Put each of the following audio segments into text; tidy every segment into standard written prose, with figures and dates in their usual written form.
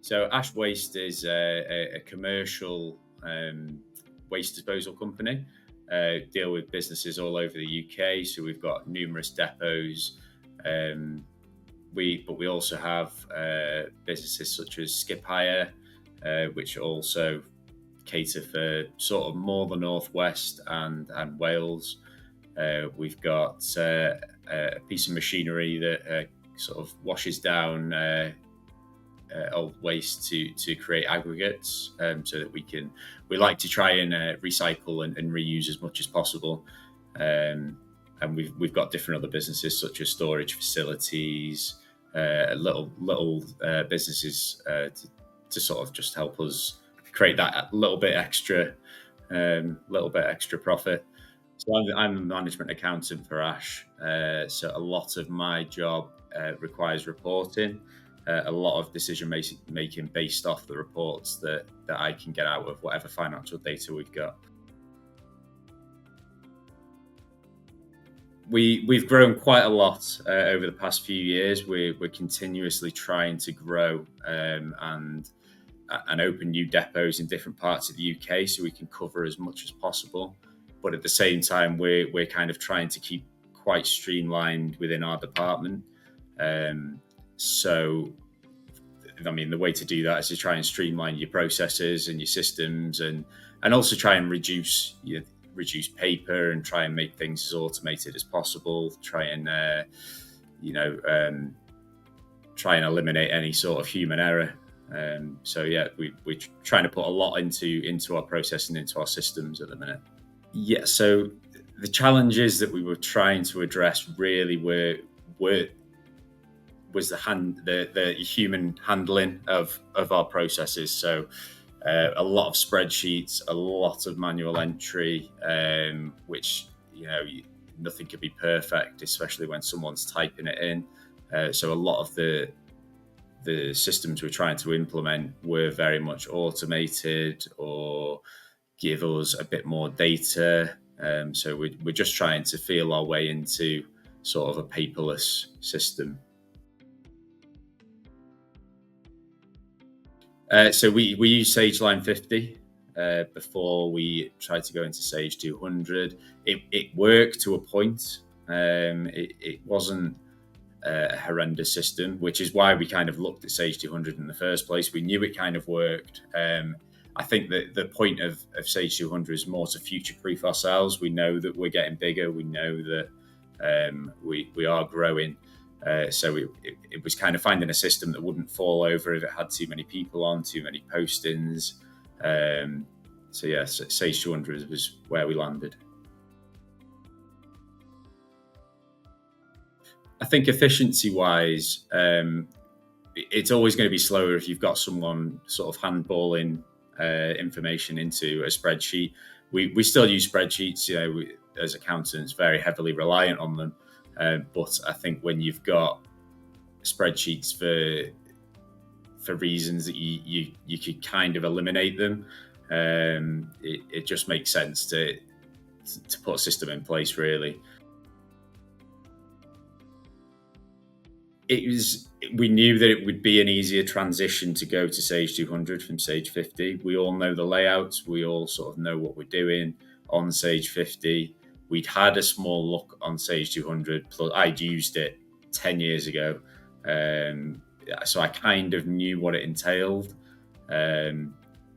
So Ash Waste is a commercial waste disposal company. Deal with businesses all over the UK. So we've got numerous depots. But we also have businesses such as Skip Hire, which also cater for sort of more the northwest and Wales. We've got a piece of machinery that sort of washes down old waste to create aggregates, so that we like to try and recycle and reuse as much as possible. And we've got different other businesses such as storage facilities, little businesses to sort of just help us create that little bit extra profit. So I'm a management accountant for Ash. So a lot of my job requires reporting, a lot of decision making based off the reports that I can get out of whatever financial data we've got. We've grown quite a lot over the past few years. We're continuously trying to grow and open new depots in different parts of the UK so we can cover as much as possible. But at the same time, we're kind of trying to keep quite streamlined within our department. So, I mean, the way to do that is to try and streamline your processes and your systems, and also try and reduce paper and try and make things as automated as possible. Try and eliminate any sort of human error. So yeah, we're trying to put a lot into our process and into our systems at the minute. Yeah, so the challenges that we were trying to address really was the human handling of our processes. So a lot of spreadsheets, a lot of manual entry, which nothing could be perfect, especially when someone's typing it in. So a lot of the systems we're trying to implement were very much automated or give us a bit more data. So we're just trying to feel our way into sort of a paperless system. So we use Sage Line 50 before we tried to go into Sage 200. It worked to a point. It wasn't a horrendous system, which is why we kind of looked at Sage 200 in the first place. We knew it kind of worked. I think that the point of Sage 200 is more to future-proof ourselves. We know that we're getting bigger. We know that we are growing. So it was kind of finding a system that wouldn't fall over if it had too many people on, too many postings. So yeah, Sage 200 was where we landed. I think efficiency-wise, it's always going to be slower if you've got someone sort of handballing information into a spreadsheet. We still use spreadsheets, as accountants, very heavily reliant on them. But I think when you've got spreadsheets for reasons that you could kind of eliminate them, it just makes sense to put a system in place, really. We knew that it would be an easier transition to go to Sage 200 from Sage 50. We all know the layouts. We all sort of know what we're doing on Sage 50. We'd had a small look on Sage 200, plus I'd used it 10 years ago. So I kind of knew what it entailed.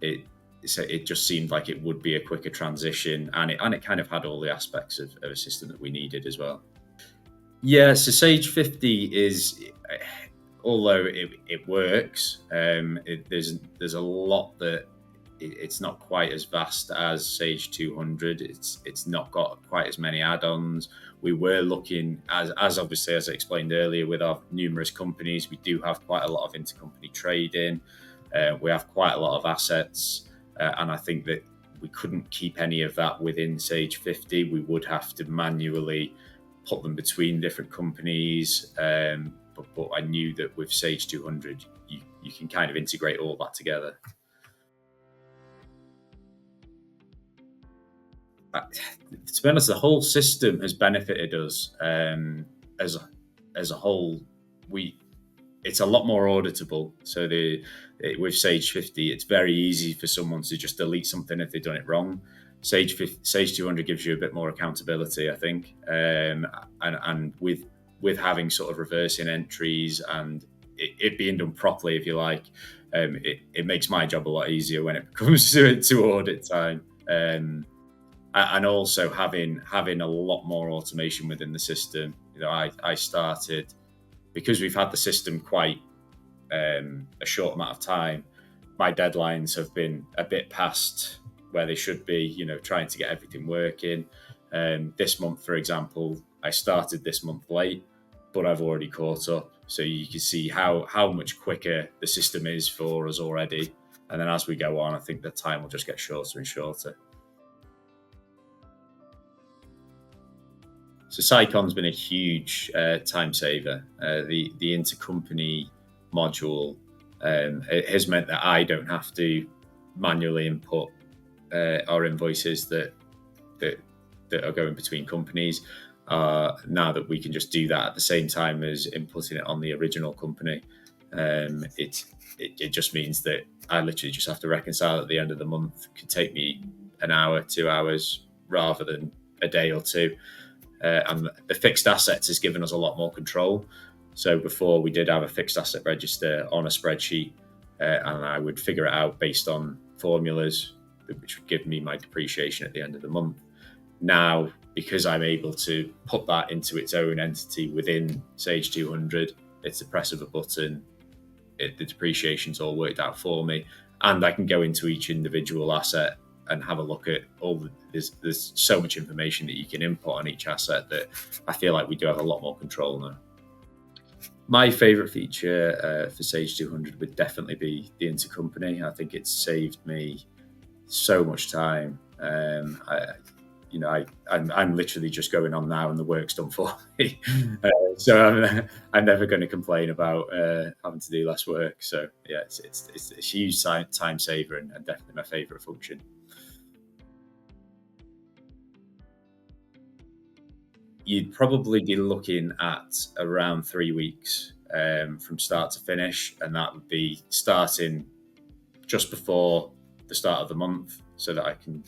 It just seemed like it would be a quicker transition, and it kind of had all the aspects of a system that we needed as well. Yeah, so Sage 50 is, although it works, there's a lot that it's not quite as vast as Sage 200. It's not got quite as many add-ons. We were looking, as obviously as I explained earlier, with our numerous companies, we do have quite a lot of intercompany trading. We have quite a lot of assets, and I think that we couldn't keep any of that within Sage 50. We would have to manually put them between different companies, but I knew that with Sage 200 you can kind of integrate all that together. To be honest, the whole system has benefited us as a whole. it's a lot more auditable. So with Sage 50, it's very easy for someone to just delete something if they've done it wrong. Sage 200 gives you a bit more accountability, I think, and with having sort of reversing entries and it being done properly, if you like, it makes my job a lot easier when it comes to audit time. And also having a lot more automation within the system. I started because we've had the system quite a short amount of time. My deadlines have been a bit past where they should be. Trying to get everything working. This month, for example, I started this month late, but I've already caught up. So you can see how much quicker the system is for us already. And then as we go on, I think the time will just get shorter and shorter. So Sycon's been a huge time saver. The intercompany module it has meant that I don't have to manually input our invoices that are going between companies. Now that we can just do that at the same time as inputting it on the original company, it just means that I literally just have to reconcile at the end of the month. It could take me an hour, 2 hours, rather than a day or two. And the fixed assets has given us a lot more control. So before we did have a fixed asset register on a spreadsheet, and I would figure it out based on formulas, which would give me my depreciation at the end of the month. Now, because I'm able to put that into its own entity within Sage 200, it's the press of a button, the depreciation's all worked out for me, and I can go into each individual asset and have a look at there's so much information that you can input on each asset that I feel like we do have a lot more control now. My favorite feature for Sage 200 would definitely be the intercompany. I think it's saved me so much time. I'm literally just going on now and the work's done for me. So I'm never going to complain about having to do less work. So yeah, it's a huge time saver and definitely my favorite function. You'd probably be looking at around 3 weeks from start to finish, and that would be starting just before the start of the month, so that I can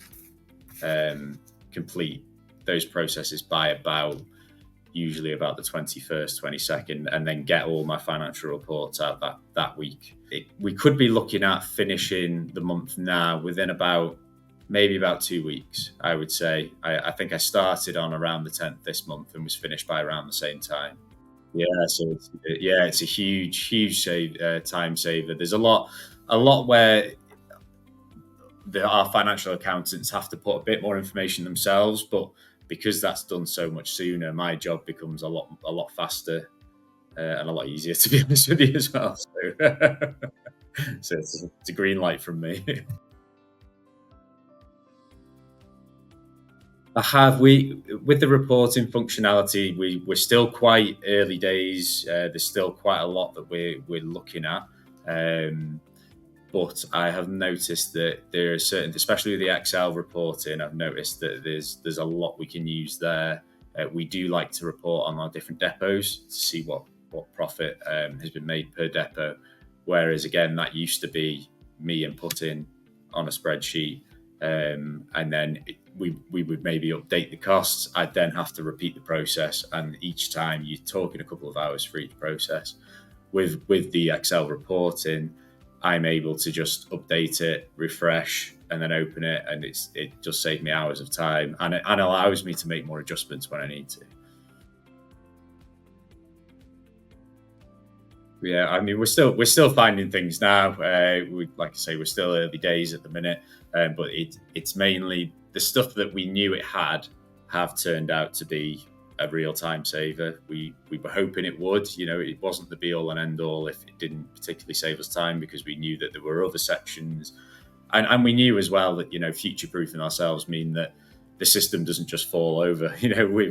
complete those processes by usually about the 21st, 22nd, and then get all my financial reports out that week. We could be looking at finishing the month now within maybe about 2 weeks, I would say. I think I started on around the 10th this month and was finished by around the same time. Yeah, so it's a huge time saver. There's a lot where our financial accountants have to put a bit more information themselves, but because that's done so much sooner, my job becomes a lot faster and a lot easier, to be honest with you as well. So it's a green light from me. With the reporting functionality, we're still quite early days. There's still quite a lot that we're looking at. But I have noticed that there are certain, especially with the Excel reporting, I've noticed that there's a lot we can use there. We do like to report on our different depots to see what profit has been made per depot. Whereas again, that used to be me inputting on a spreadsheet, and then we would maybe update the costs. I'd then have to repeat the process, and each time you're talking a couple of hours for each process. With the Excel reporting, I'm able to just update it, refresh, and then open it, and it just saves me hours of time, and it allows me to make more adjustments when I need to. Yeah, I mean, we're still finding things now. Like I say, we're still early days at the minute, but it's mainly the stuff that we knew it have turned out to be a real time saver. We were hoping it would. It wasn't the be all and end all if it didn't particularly save us time, because we knew that there were other sections, and we knew as well that future proofing ourselves mean that the system doesn't just fall over.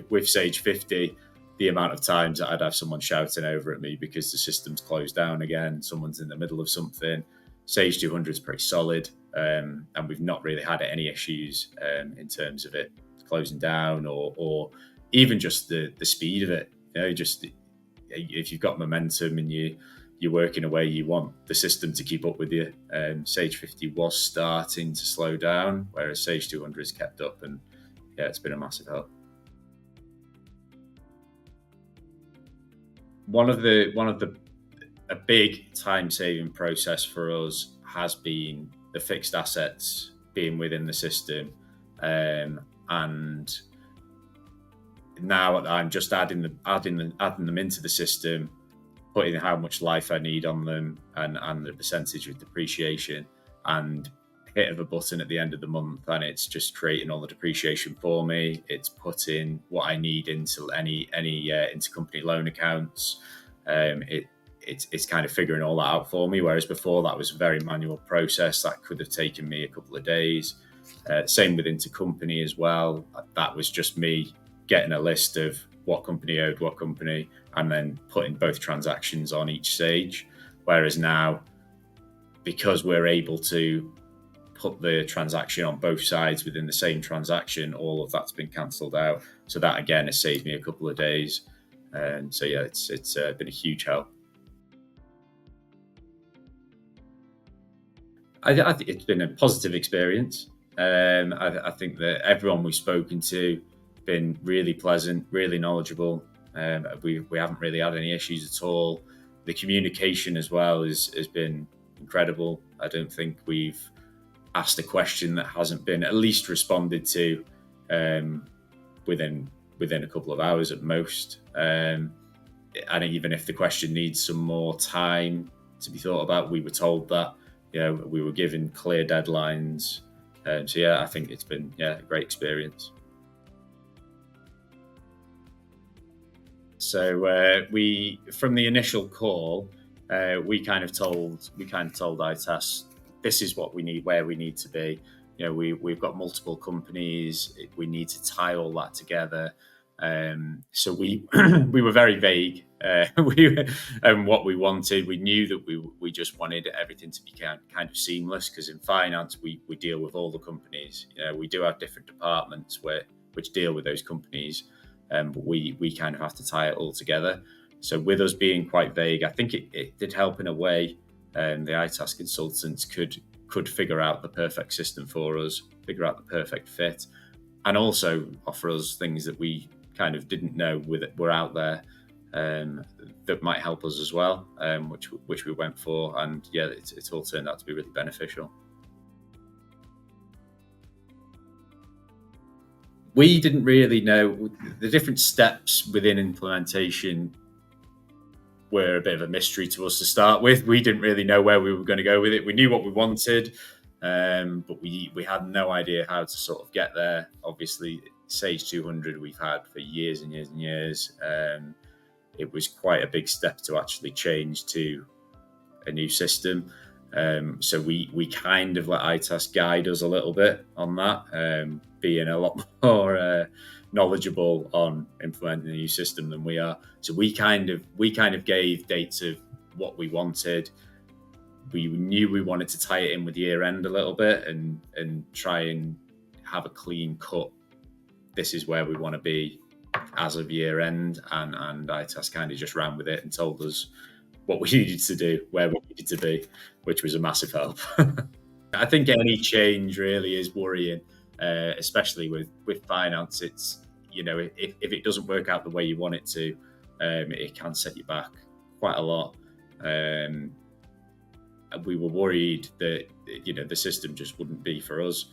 With Sage 50. The amount of times that I'd have someone shouting over at me because the system's closed down again, someone's in the middle of something. Sage 200 is pretty solid, and we've not really had any issues in terms of it closing down or even just the speed of it. Just if you've got momentum and you're you're working away, you want the system to keep up with you. Sage 50 was starting to slow down, whereas Sage 200 has kept up, and yeah, it's been a massive help. One of the a big time saving process for us has been the fixed assets being within the system, and now I'm just adding them into the system, putting how much life I need on them, and the percentage of depreciation, and hit of a button at the end of the month, and it's just creating all the depreciation for me. It's putting what I need into any intercompany loan accounts. It's kind of figuring all that out for me. Whereas before, that was a very manual process that could have taken me a couple of days. Same with intercompany as well. That was just me getting a list of what company owed what company, and then putting both transactions on each stage. Whereas now, because we're able to put the transaction on both sides within the same transaction, all of that's been cancelled out. So that again has saved me a couple of days. And so yeah, it's been a huge help. I think it's been a positive experience. I think that everyone we've spoken to been really pleasant, really knowledgeable. We haven't really had any issues at all. The communication as well has been incredible. I don't think we've asked a question that hasn't been at least responded to within a couple of hours at most. And even if the question needs some more time to be thought about, we were told that. We were given clear deadlines. So yeah, I think it's been a great experience. So we, from the initial call, we kind of told itas, this is what we need, where we need to be. We've got multiple companies. We need to tie all that together. So we we were very vague. And what we wanted, we knew that we just wanted everything to be kind of seamless, because in finance we deal with all the companies. We do have different departments which deal with those companies, but we kind of have to tie it all together. So with us being quite vague, I think it did help in a way. The itas consultants could figure out the perfect system for us, figure out the perfect fit, and also offer us things that we kind of didn't know were out there, that might help us as well, which we went for, and yeah, it's all turned out to be really beneficial. We didn't really know the different steps within implementation. Were a bit of a mystery to us to start with. We didn't really know where we were going to go with it. We knew what we wanted, but we had no idea how to sort of get there. Obviously, Sage 200 we've had for years and years and years. It was quite a big step to actually change to a new system. So we kind of let itas guide us a little bit on that, being a lot more knowledgeable on implementing a new system than we are. So we kind of gave dates of what we wanted. We knew we wanted to tie it in with year end a little bit, and try and have a clean cut. This is where we want to be as of year end, and itas kind of just ran with it and told us what we needed to do, where we needed to be, which was a massive help. I think any change really is worrying, especially with finance. It's, if it doesn't work out the way you want it to, it can set you back quite a lot. We were worried that the system just wouldn't be for us.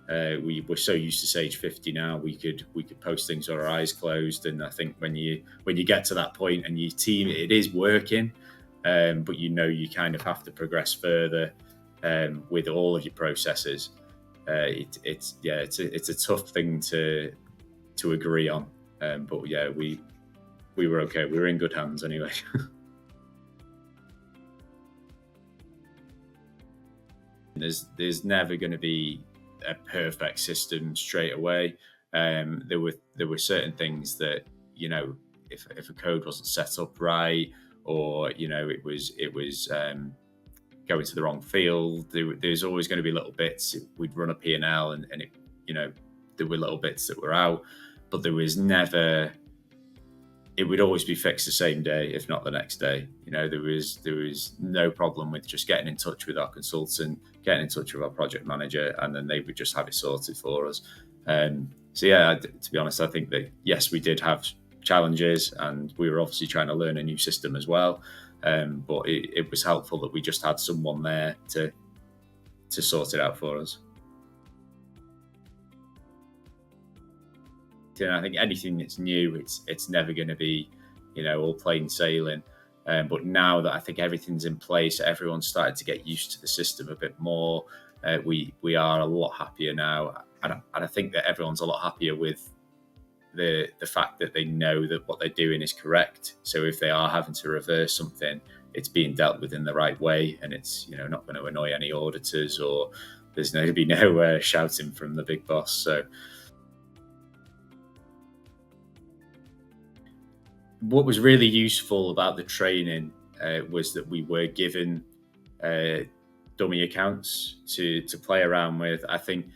We were so used to Sage 50 now, we could post things with our eyes closed. And I think when you get to that point and your team, it is working, but you kind of have to progress further with all of your processes. It's a tough thing to agree on, but yeah, we were okay. We were in good hands anyway. There's never going to be a perfect system straight away. There were certain things that, if a code wasn't set up right, or it was going to the wrong field, there's always going to be little bits. We'd run a P&L and it, there were little bits that were out, but there was never it would always be fixed the same day, if not the next day. There was no problem with just getting in touch with our consultant, getting in touch with our project manager, and then they would just have it sorted for us. So yeah, to be honest, I think that yes, we did have challenges, and we were obviously trying to learn a new system as well. But it was helpful that we just had someone there to sort it out for us. I think anything that's new, it's never going to be, all plain sailing. But now that I think everything's in place, everyone's started to get used to the system a bit more. We are a lot happier now, and I think that everyone's a lot happier with the fact that they know that what they're doing is correct. So if they are having to reverse something, it's being dealt with in the right way, and it's not going to annoy any auditors, or there's going to be no shouting from the big boss. So what was really useful about the training was that we were given uh, dummy accounts to play around with. I think,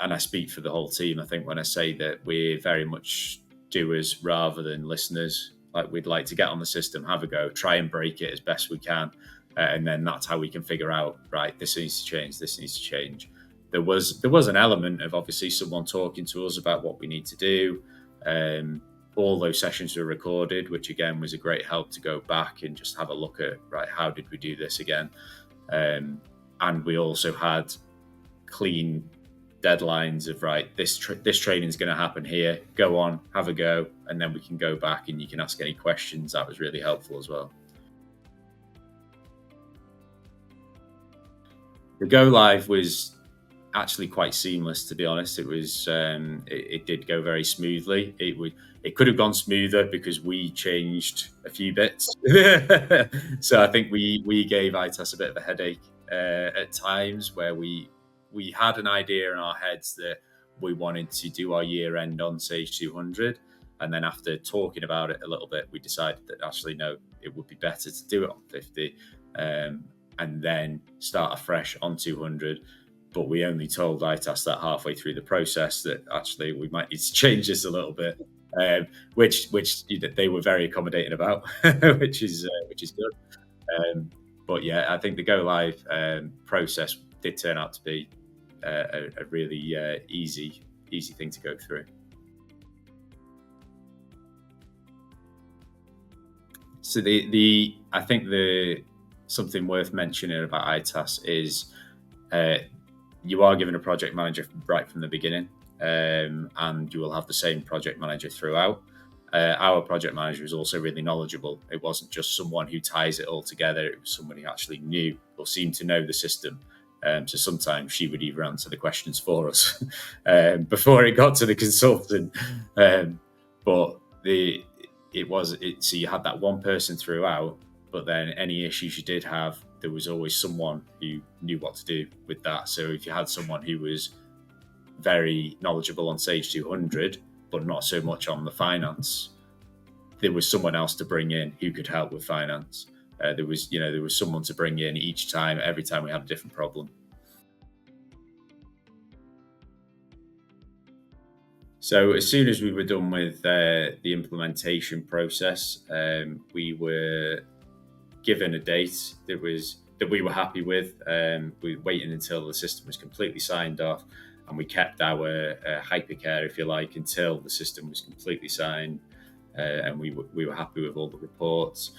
and I speak for the whole team, I think when I say that we're very much doers rather than listeners. Like, we'd like to get on the system, have a go, try and break it as best we can, and then that's how we can figure out, right, this needs to change, this needs to change. There was an element of obviously someone talking to us about what we need to do. All those sessions were recorded, which again was a great help to go back and just have a look at, right, how did we do this again? And we also had clean deadlines of, right, this training is going to happen here, go on, have a go, and then we can go back and you can ask any questions. That was really helpful as well. The go live was actually quite seamless, to be honest. It did go very smoothly. It could have gone smoother because we changed a few bits. So I think we gave itas a bit of a headache at times, where we had an idea in our heads that we wanted to do our year end on Sage 200, and then after talking about it a little bit, we decided that actually no, it would be better to do it on 50, and then start afresh on 200. But we only told itas that halfway through the process that actually we might need to change this a little bit, which they were very accommodating about, which is good. But yeah, I think the go live process did turn out to be a really easy thing to go through. So I think the something worth mentioning about itas is you are given a project manager right from the beginning, and you will have the same project manager throughout. Our project manager was also really knowledgeable. It wasn't just someone who ties it all together. It was someone who actually knew or seemed to know the system. So sometimes she would even answer the questions for us before it got to the consultant. But so you had that one person throughout, but then any issues you did have, there was always someone who knew what to do with that. So if you had someone who was very knowledgeable on Sage 200, but not so much on the finance, there was someone else to bring in who could help with finance. There was someone to bring in every time we had a different problem. So as soon as we were done with the implementation process, we were given a date that we were happy with. We were waiting until the system was completely signed off, and we kept our hypercare, if you like, until the system was completely signed, and we were happy with all the reports.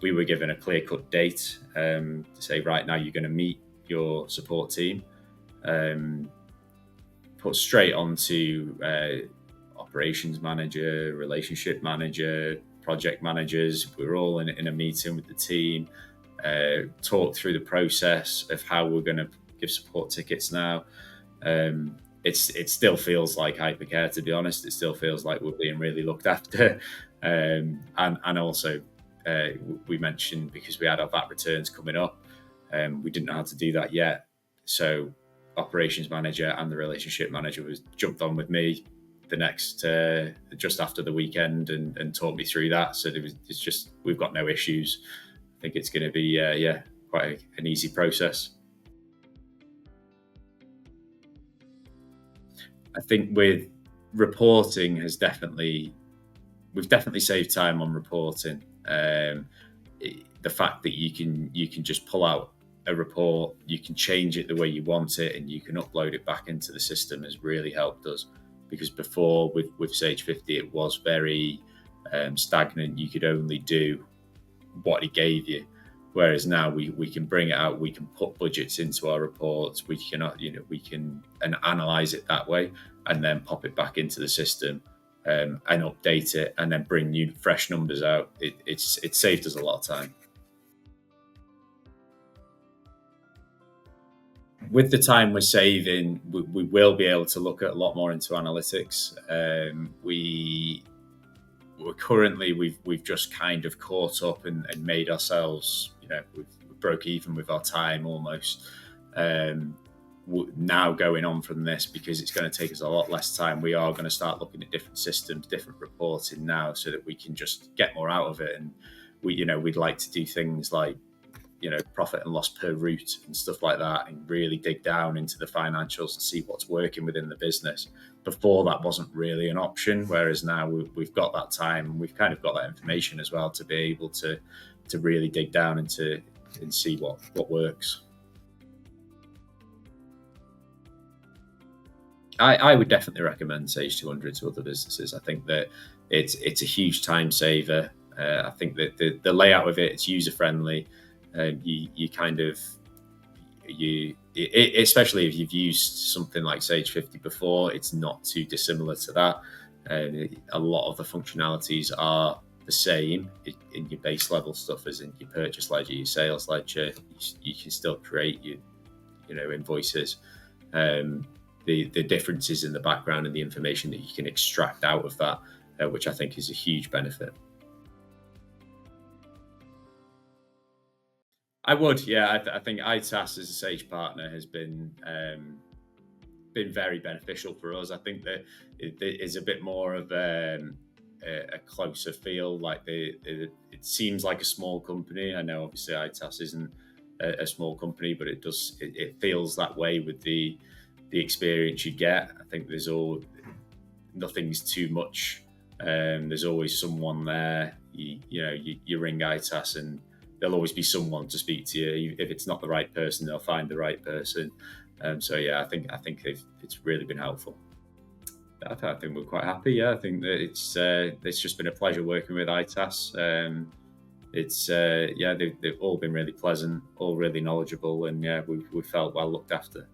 We were given a clear-cut date to say, right, now you're going to meet your support team, put straight onto operations manager, relationship manager, project managers. We were all in a meeting with the team, talk through the process of how we're going to give support tickets now. It still feels like hypercare, to be honest. It still feels like we're being really looked after. And also, we mentioned, because we had our VAT returns coming up, we didn't know how to do that yet. So operations manager and the relationship manager jumped on with me the next just after the weekend and taught me through that. So we've got no issues. I think it's going to be quite an easy process. I think with reporting has definitely we've definitely saved time on reporting. The fact that you can just pull out a report, you can change it the way you want it, and you can upload it back into the system has really helped us. Because before with Sage 50, it was very stagnant. You could only do what it gave you. Whereas now we can bring it out, we can put budgets into our reports, we cannot, we can and analyze it that way, and then pop it back into the system and update it, and then bring new fresh numbers out. It's saved us a lot of time. With the time we're saving, we will be able to look at a lot more into analytics. We're currently we've just kind of caught up and made ourselves, we broke even with our time almost. Now going on from this, because it's going to take us a lot less time, we are going to start looking at different systems, different reporting now, so that we can just get more out of it. And we'd like to do things like profit and loss per route and stuff like that, and really dig down into the financials and see what's working within the business. Before, that wasn't really an option, whereas now we've got that time, and we've kind of got that information as well to be able to really dig down into and see what works. I would definitely recommend Sage 200 to other businesses. I think that it's a huge time saver. I think that the layout of it's user friendly. You kind of especially if you've used something like Sage 50 before, it's not too dissimilar to that. A lot of the functionalities are the same in your base level stuff as in your purchase ledger, your sales ledger. You can still create your invoices. The differences in the background and the information that you can extract out of that, which I think is a huge benefit. I would, yeah. I think itas as a Sage partner has been very beneficial for us. I think that it is a bit more of a closer feel. Like it seems like a small company. I know obviously itas isn't a small company, but it feels that way with the experience you get. I think nothing's too much. There's always someone there. You ring itas and there'll always be someone to speak to you. If it's not the right person, they'll find the right person. So yeah, I think it's really been helpful. I think we're quite happy. Yeah, I think that it's just been a pleasure working with itas. They've all been really pleasant, all really knowledgeable, and yeah, we felt well looked after.